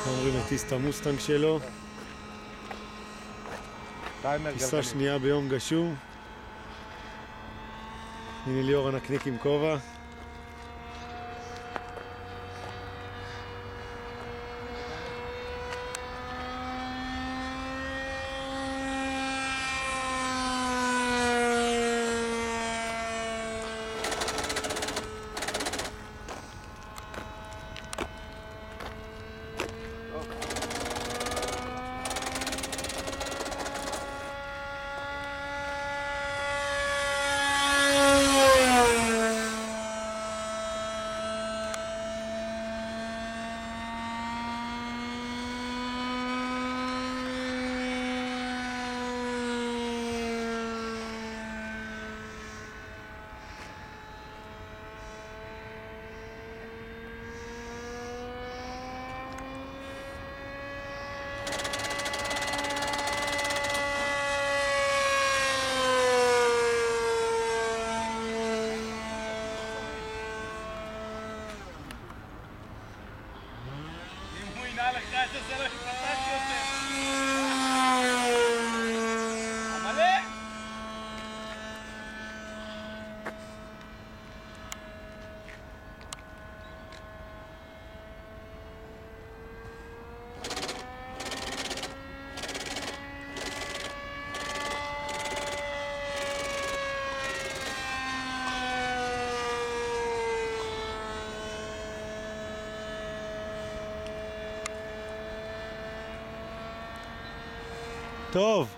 עומרי מטיס את המוסטנג שלו. טיסה שנייה ביום גשום. הנה ליאור הנקניק עם כובע. טוב.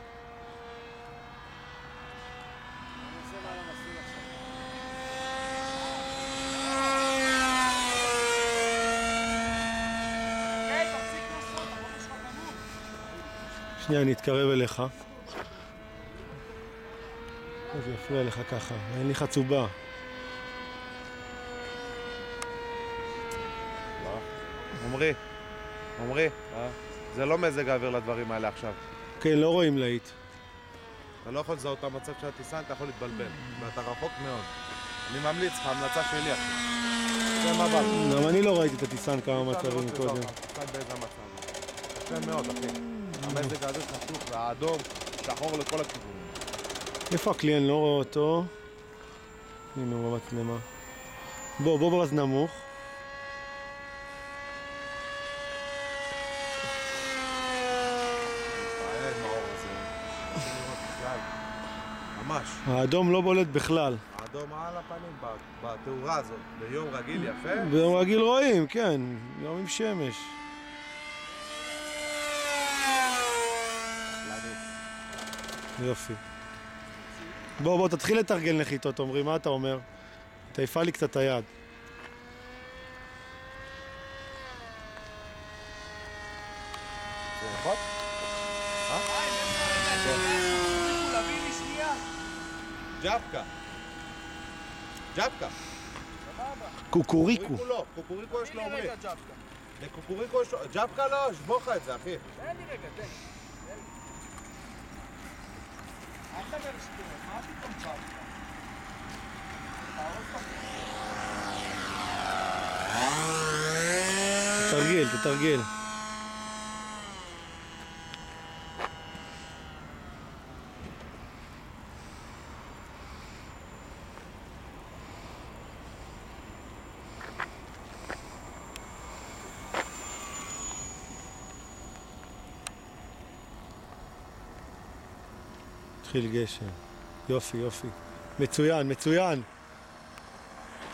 שנייה, אני אתקרב אליך. זה יפריע לך ככה, אין לי חצובה. עומרי, זה לא מזג האוויר לדברים האלה עכשיו. כן, לא רואים להיט. אתה לא יכול לזהות את המצב של הטיסה, אתה יכול להתבלבל. ואתה רחוק מאוד. אני ממליץ לך, המלצה שלי אחי. זה מבט. גם אני לא ראיתי את הטיסן כמה מצבים קודם. טיסן באיזה מצב. קשה מאוד אחי. המזג האוויר חשוך והאדום שחור לכל הכיוונים. איפה הכלי? אני לא רואה אותו. הנה הוא במצלמה. בוא בז נמוך. ממש. האדום לא בולט בכלל. האדום על הפנים בתאורה הזאת, ביום רגיל יפה. ביום רגיל רואים, כן, יום עם שמש. יופי. בוא תתחיל לתרגל נחיתות, עומרי, מה אתה אומר? תעיפה לי קצת היד. זה נכון? ג'אבקה. קוקוריקו. קוקוריקו יש לו עומרי. לקוקוריקו יש לו... ג'אבקה לא, שבוא לך את זה אחי. תן לי רגע, תן. אל תדבר שטויות, מה פתאום ג'אבקה? תתרגל. התחיל גשם. יופי. מצוין.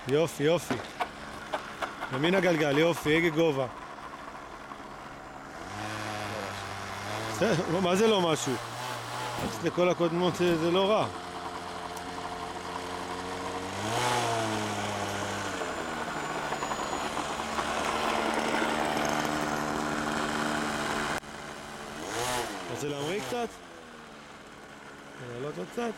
יופי. ימין הגלגל, יופי, הגה גובה. מה זה לא משהו? לכל הקודמות זה לא רע. רוצה להמריא קצת? לעלות עוד קצת?